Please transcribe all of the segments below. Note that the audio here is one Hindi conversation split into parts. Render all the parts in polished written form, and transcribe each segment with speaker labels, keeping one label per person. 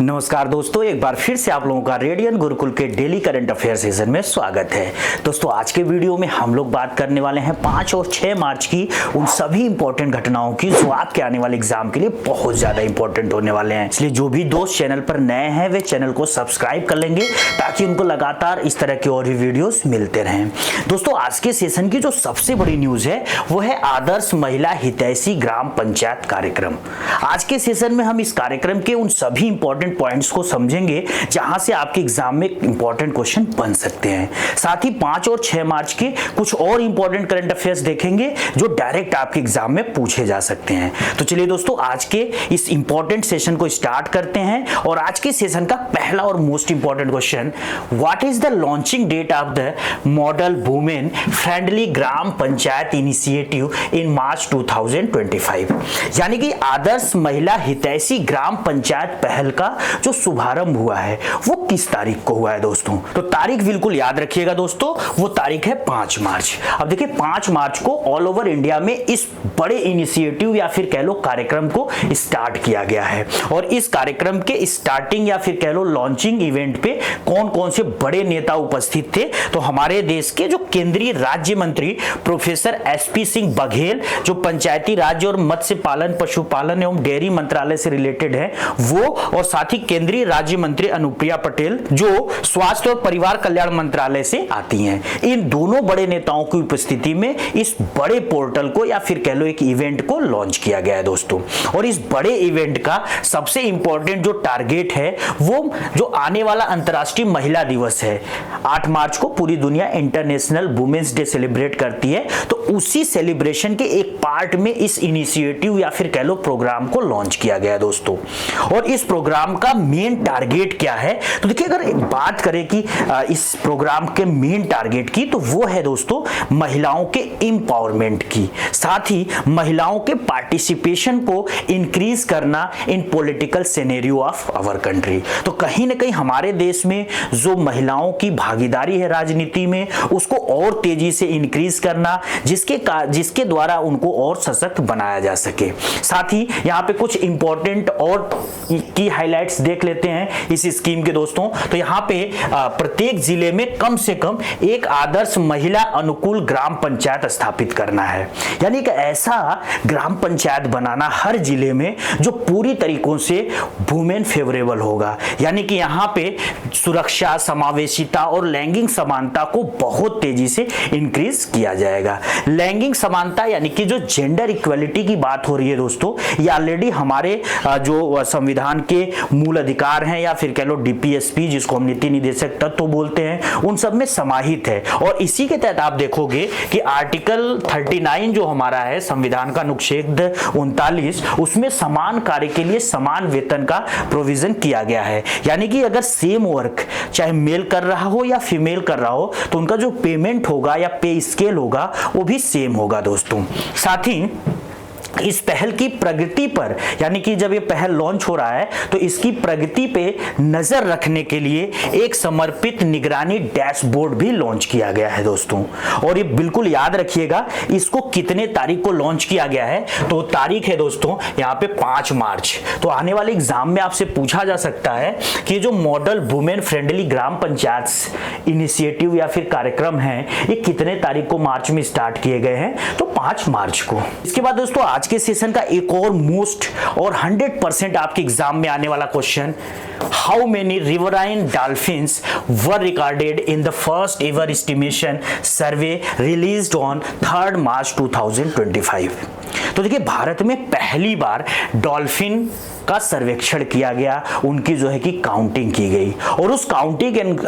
Speaker 1: नमस्कार दोस्तों, एक बार फिर से आप लोगों का रेडियन गुरुकुल के डेली करंट अफेयर सेशन में स्वागत है। दोस्तों, आज के वीडियो में हम लोग बात करने वाले हैं 5 और 6 मार्च की उन सभी इंपॉर्टेंट घटनाओं की जो आपके आने वाले एग्जाम के लिए बहुत ज्यादा इंपॉर्टेंट होने वाले हैं। इसलिए जो भी दोस्त चैनल पर नए हैं वे चैनल को सब्सक्राइब कर लेंगे ताकि उनको लगातार इस तरह के और भी वीडियोस मिलते रहें। दोस्तों, आज के सेशन की जो सबसे बड़ी न्यूज है वो है आदर्श महिला हितैषी ग्राम पंचायत कार्यक्रम। आज के सेशन में हम इस कार्यक्रम के उन सभी इंपॉर्टेंट पॉइंट्स को समझेंगे जहां से आपके एग्जाम में इंपॉर्टेंट क्वेश्चन बन सकते हैं। साथ ही 5 और 6 मार्च के कुछ और इंपॉर्टेंट करंट अफेयर्स देखेंगे जो डायरेक्ट आपके एग्जाम में पूछे जा सकते हैं। तो चलिए दोस्तों, आज के इस इंपॉर्टेंट सेशन को स्टार्ट करते हैं और आज के सेशन का पहला और most important question, what is the launching date of the model women friendly gram panchayat initiative in March 2025। यानी कि आदर्श महिला हितैषी ग्राम पंचायत पहल का जो शुभारंभ हुआ है वो किस तारीख को हुआ है दोस्तों। तो तारीख बिल्कुल याद रखिएगा दोस्तों, वो तारीख है 5 मार्च। अब देखिए, 5 मार्च को ऑल ओवर इंडिया में इस बड़े इनिशिएटिव या फिर कह लो कार्यक्रम को स्टार्ट किया गया है। और इस कार्यक्रम के स्टार्टिंग या फिर कह लो लॉन्चिंग इवेंट पे कौन कौन से बड़े नेता उपस्थित थे, तो हमारे देश के जो केंद्रीय राज्य मंत्री प्रोफेसर SP सिंह बघेल, जो पंचायती राज्य और मत्स्य पालन पशुपालन एवं डेयरी मंत्रालय से रिलेटेड है वो, और साथ ही केंद्रीय राज्य मंत्री अनुप्रिया पटेल जो स्वास्थ्य और परिवार कल्याण मंत्रालय से आती हैं। इन दोनों बड़े नेताओं की उपस्थिति में इस बड़े पोर्टल को या फिर कह लो एक इवेंट को लॉन्च किया गया है दोस्तों। और इस बड़े इवेंट का सबसे इंपॉर्टेंट जो टारगेट है वो जो आने वाला अंतर्राष्ट्रीय महिला दिवस है, 8 मार्च को पूरी दुनिया इंटरनेशनल वुमेन्स डे सेलिब्रेट करती है, तो उसी सेलिब्रेशन के एक पार्ट में इस इनिशिएटिव या फिर कह लो प्रोग्राम को लॉन्च किया गया है दोस्तों। और इस प्रोग्राम का मेन टारगेट क्या है, तो देखिए अगर बात करें कि इस प्रोग्राम के मेन टारगेट की, तो वो है दोस्तों महिलाओं के एम्पावरमेंट की, साथ ही महिलाओं के पार्टिसिपेशन को इंक्रीज करना in political scenario of our country. तो कहीं ना कहीं हमारे देश में जो महिलाओं की भागीदारी है राजनीति में उसको और तेजी से इंक्रीज करना, जिसके द्वारा उनको और सशक्त बनाया जा सके। साथ ही यहाँ पे कुछ इंपॉर्टेंट और की हाइलाइट्स देख लेते हैं इस स्कीम के दोस्तों। तो यहाँ पे प्रत्येक जिले में कम से कम एक आदर्श महिला अनुकूल ग्राम पंचायत स्थापित करना है, यानी एक ऐसा ग्राम पंचायत बनाना हर जिले में जो पूरी तरीकों से वुमेन फेवरेबल होगा। यानी कि यहाँ पे सुरक्षा, समावेशिता और लैंगिक समानता को बहुत तेजी से इंक्रीज किया जाएगा। लैंगिक समानता यानी कि जो जेंडर इक्वलिटी की बात हो रही है दोस्तों, ये ऑलरेडी हमारे जो संविधान के मूल अधिकार हैं या फिर कह लो DPSP, जिसको हम नीति निर्देशक तत्व बोलते हैं, उन सब में समाहित है। और इसी के तहत आप देखोगे कि आर्टिकल 39 जो हमारा है संविधान का अनुच्छेद 39, उसमें समान कार्य के लिए समान वेतन का प्रोविजन किया गया है। यानी कि अगर सेम वर्क चाहे मेल कर रहा हो या फीमेल कर रहा हो तो उनका जो पेमेंट होगा या पे स्केल होगा वो भी सेम होगा दोस्तों। साथ ही इस पहल की प्रगति पर, यानी कि जब ये पहल लॉन्च हो रहा है तो इसकी प्रगति पे नजर रखने के लिए एक समर्पित निगरानी डैशबोर्ड भी लॉन्च किया गया है दोस्तों। और ये बिल्कुल याद रखिएगा, इसको कितने तारीख को लॉन्च किया गया है, तो तारीख है दोस्तों यहाँ पे 5 मार्च। तो आने वाले एग्जाम में आपसे पूछा जा सकता है कि जो model women friendly gram panchayat initiative या फिर कार्यक्रम है ये कितने तारीख को मार्च में स्टार्ट किए गए हैं, तो 5 मार्च को। इसके बाद दोस्तों आज के सेशन का एक और मोस्ट और 100% आपके एग्जाम में आने वाला question, how many riverine dolphins were recorded in the first ever estimation survey released on 3 मार्च 2025। तो देखिए, भारत में पहली बार डॉल्फिन का सर्वेक्षण किया गया, उनकी जो है कि काउंटिंग की गई और उस काउंटिंग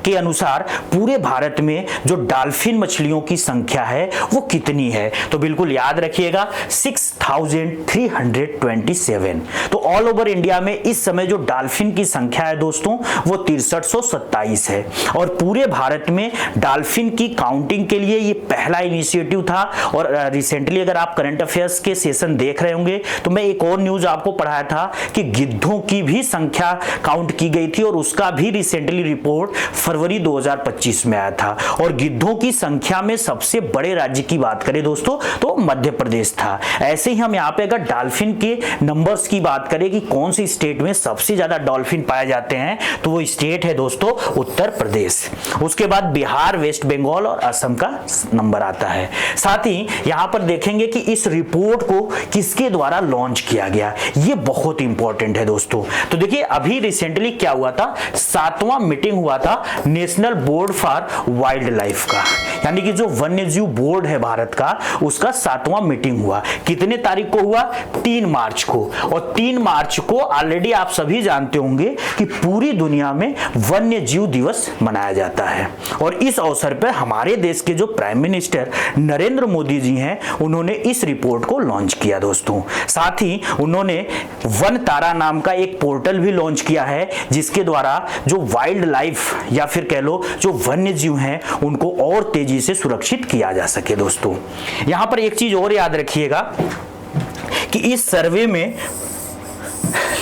Speaker 1: के अनुसार पूरे भारत में जो डॉल्फिन मछलियों की संख्या है वो कितनी है, तो बिल्कुल याद रखिएगा 6327। तो ऑल ओवर इंडिया में इस समय जो डॉल्फिन की संख्या है दोस्तों वो 6327 है। और पूरे भारत में डॉल्फिन की काउंटिंग के लिए ये पहला इनिशिएटिव था। और रिसेंटली अगर आप करंट अफेयर्स के सेशन देख रहे होंगे तो मैं एक और न्यूज आपको पढ़ाया था कि गिद्धों की भी संख्या काउंट की गई थी और उसका भी रिसेंटली रिपोर्ट फरवरी 2025 में आया था। और गिद्धों की संख्या में सबसे बड़े राज्य की बात करें दोस्तों तो मध्य प्रदेश था। ऐसे ही हम यहाँ पे अगर डॉल्फिन के नंबर्स की बात करें कि कौन सी स्टेट में सबसे ज्यादा डॉल्फिन पाए जाते हैं, तो वो स्टेट है दोस्तों उत्तर प्रदेश। उसके बाद बिहार, वेस्ट बंगाल और असम का नंबर आता है। साथ ही यहां पर देखेंगे कि इस रिपोर्ट को किसके द्वारा लॉन्च किया गया, ये बहुत इंपॉर्टेंट है दोस्तों। तो देखिए अभी रिसेंटली क्या हुआ था, 7वां मीटिंग हुआ था national board for wild life का, यानी कि जो वन्य जीव बोर्ड है भारत का, उसका 7वां मीटिंग हुआ। कितने तारीख को हुआ, 3 मार्च को। और 3 मार्च को ऑलरेडी आप सभी जानते होंगे कि पूरी दुनिया में वन्य जीव दिवस मनाया जाता है। और इस अवसर पर हमारे देश के जो प्राइम मिनिस्टर नरेंद्र मोदी जी हैं, उन्होंने इस रिपोर्ट को लॉन्च किया दोस्तों। साथ ही उन्होंने वन तारा नाम का एक पोर्टल भी लॉन्च किया है, जिसके द्वारा जो वाइल्ड लाइफ या फिर कह लो जो वन्य जीव हैं, उनको और तेजी से सुरक्षित किया जा सके दोस्तों। यहां पर एक चीज और याद रखिएगा कि इस सर्वे में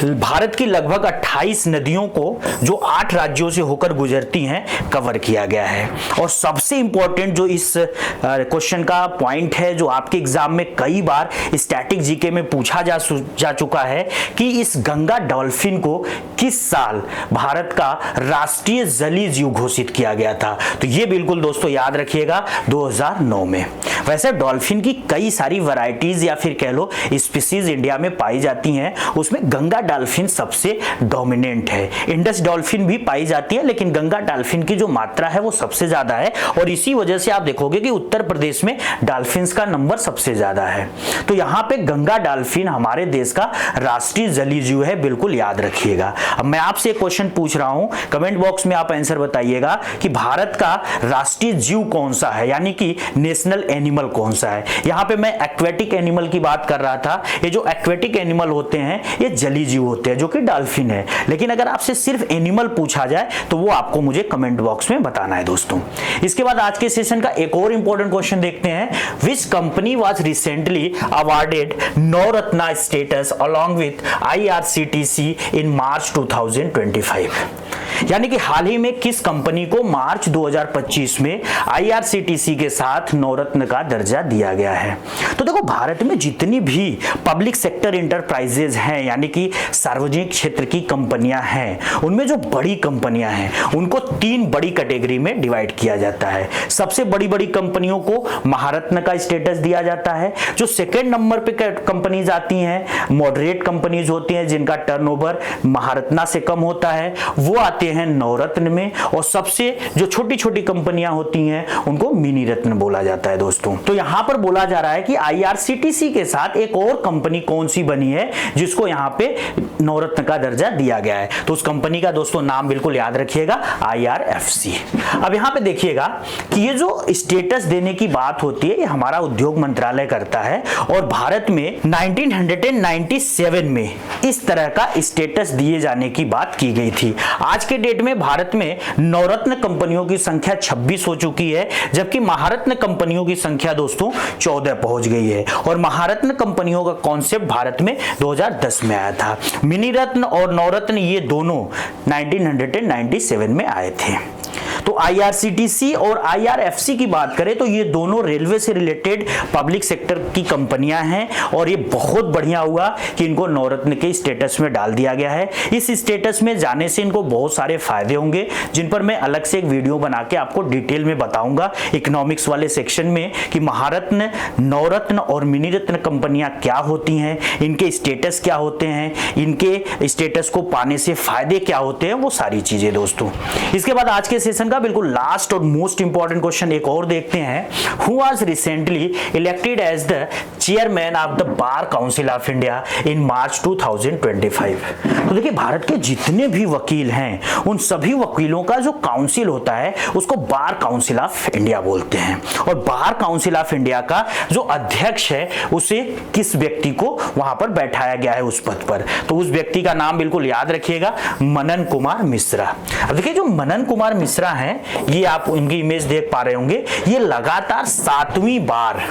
Speaker 1: भारत की लगभग 28 नदियों को जो 8 राज्यों से होकर गुजरती हैं कवर किया गया है। और सबसे इंपॉर्टेंट जो इस क्वेश्चन का पॉइंट है, जो आपके एग्जाम में कई बार स्टैटिक जीके में पूछा जा चुका है कि इस गंगा डॉल्फिन को किस साल भारत का राष्ट्रीय जलीय जीव घोषित किया गया था, तो ये बिल्कुल दोस्तों याद रखिएगा 2009 में। वैसे डॉल्फिन की कई सारी वैरायटीज या फिर कह लो स्पीसीज इंडिया में पाई जाती हैं, उसमें गंगा डॉल्फिन सबसे डोमिनेंट है। इंडस डॉल्फिन भी पाई जाती है, लेकिन गंगा डॉल्फिन की जो मात्रा है वो सबसे ज्यादा है। और इसी वजह से आप देखोगे कि उत्तर प्रदेश में डॉल्फिन्स का नंबर सबसे ज्यादा है। तो यहाँ पे गंगा डॉल्फिन हमारे देश का राष्ट्रीय जलीय जीव है, बिल्कुल याद रखिएगा। अब मैं आपसे एक क्वेश्चन पूछ रहा हूं, कमेंट बॉक्स में आप आंसर बताइएगा कि भारत का राष्ट्रीय जीव कौन सा है, यानी कि नेशनल एनिमल कौन सा है। यहाँ पे मैं एक्वेटिक एनिमल की बात कर रहा था। ये जो एक्वेटिक एनिमल होते हैं ये जलीय जीव होते हैं, जो कि डॉल्फिन है। लेकिन अगर आपसे सिर्फ एनिमल पूछा जाए तो वो आपको मुझे कमेंट बॉक्स में बताना है दोस्तों। इसके बाद आज के सेशन का एक और इंपॉर्टेंट क्वेश्चन देखते हैं। Which company was recently awarded Navratna status along with IRCTC in March 2025, यानी कि हाल ही में किस कंपनी को मार्च 2025 में IRCTC के साथ नवरत्न का दर्जा दिया गया है। तो देखो भारत में जितनी भी पब्लिक सेक्टर इंटरप्राइजेज हैं, यानी कि सार्वजनिक क्षेत्र की कंपनियां हैं, उनमें जो बड़ी कंपनियां हैं उनको 3 बड़ी कैटेगरी में डिवाइड किया जाता है। सबसे बड़ी बड़ी कंपनियों को महारत्न का स्टेटस दिया जाता है। जो सेकेंड नंबर पे कंपनीज आती हैं, मॉडरेट कंपनीज होती हैं जिनका टर्नओवर महारत्ना से कम होता है, वो आते हैं नवरत्न में। और सबसे जो छोटी छोटी कंपनियां होती हैं उनको मिनी रत्न बोला जाता है दोस्तों। तो यहां पर बोला जा रहा है कि IRCTC के साथ एक और कंपनी कौन सी बनी है जिसको यहां पे नवरत्न का दर्जा दिया गया है। तो उस कंपनी का दोस्तों नाम बिल्कुल याद रखिएगा, IRFC। अब यहां पे देखिएगा कि ये जो स्टेटस देने की बात होती है ये हमारा उद्योग मंत्रालय करता है। और भारत में 1997 में इस तरह का स्टेटस दिए जाने की बात की गई थी। आज के डेट में भारत में नवरत्न कंपनियों की संख्या 26 हो चुकी है, जबकि महारत्न कंपनियों की संख्या दोस्तों 14 पहुंच गई है। और महारत्न कंपनियों का कॉन्सेप्ट भारत में 2010 में आया था। मिनी रत्न और नवरत्न ये दोनों 1997 में आए थे। तो IRCTC और IRFC की बात करें तो ये दोनों रेलवे से रिलेटेड पब्लिक सेक्टर की कंपनियां हैं। और ये बहुत बढ़िया हुआ कि इनको नवरत्न के स्टेटस में डाल दिया गया है। इस स्टेटस में जाने से इनको बहुत सारे फायदे होंगे, जिन पर मैं अलग से एक वीडियो बना के आपको डिटेल में बताऊंगा इकोनॉमिक्स वाले सेक्शन में, कि महारत्न, नवरत्न और मिनी रत्न कंपनियां क्या होती हैं, इनके स्टेटस क्या होते हैं, इनके स्टेटस को पाने से फायदे क्या होते हैं, वो सारी चीजें दोस्तों। इसके बाद आज के सेशन का बिल्कुल लास्ट और मोस्ट इंपॉर्टेंट क्वेश्चन एक और देखते हैं। Who was recently elected as the chairman of the bar council of India in March 2025। तो देखिए भारत के जितने भी वकील हैं उन सभी वकीलों का जो काउंसिल होता है उसको बार काउंसिल ऑफ इंडिया बोलते हैं। और बार काउंसिल ऑफ इंडिया का जो अध्यक्ष है उसे किस व्यक्ति को वहां पर बैठाया गया है उस पद पर, तो उस व्यक्ति का नाम बिल्कुल याद रखिएगा, मनन कुमार मिश्रा। अब देखिए जो मनन कुमार मिश्रा हैं, ये आप इनकी इमेज देख पा रहे होंगे, ये लगातार 7वीं बार,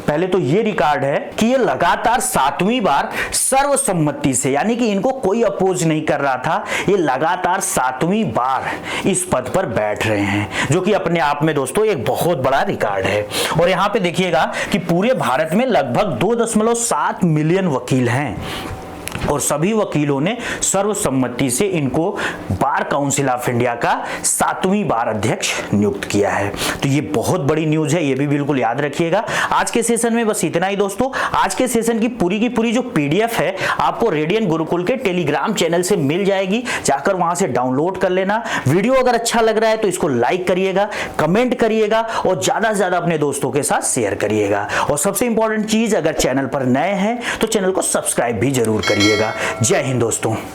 Speaker 1: पहले तो ये रिकॉर्ड है कि ये लगातार 7वीं बार सर्वसम्मति से, यानी कि इनको कोई अपोज नहीं कर रहा था, ये लगातार 7वीं बार इस पद पर बैठ रहे हैं, जो कि अपने आप में दोस्तों एक बहुत बड़ा रिकॉर्ड है। और यहां पे देखिएगा कि पूरे भारत में लगभग 2.7 मिलियन वकील हैं। और सभी वकीलों ने सर्वसम्मति से इनको बार काउंसिल ऑफ इंडिया का 7वीं बार अध्यक्ष नियुक्त किया है। तो ये बहुत बड़ी न्यूज है, ये भी बिल्कुल याद रखिएगा। आज के सेशन में बस इतना ही दोस्तों। आज के सेशन की पूरी जो पीडीएफ है आपको रेडियन गुरुकुल के टेलीग्राम चैनल से मिल जाएगी, जाकर वहां से डाउनलोड कर लेना। वीडियो अगर अच्छा लग रहा है तो इसको लाइक करिएगा, कमेंट करिएगा और ज्यादा से ज्यादा अपने दोस्तों के साथ शेयर करिएगा। और सबसे इंपॉर्टेंट चीज, अगर चैनल पर नए हैं तो चैनल को सब्सक्राइब भी जरूर करिएगा। जय हिंद दोस्तों।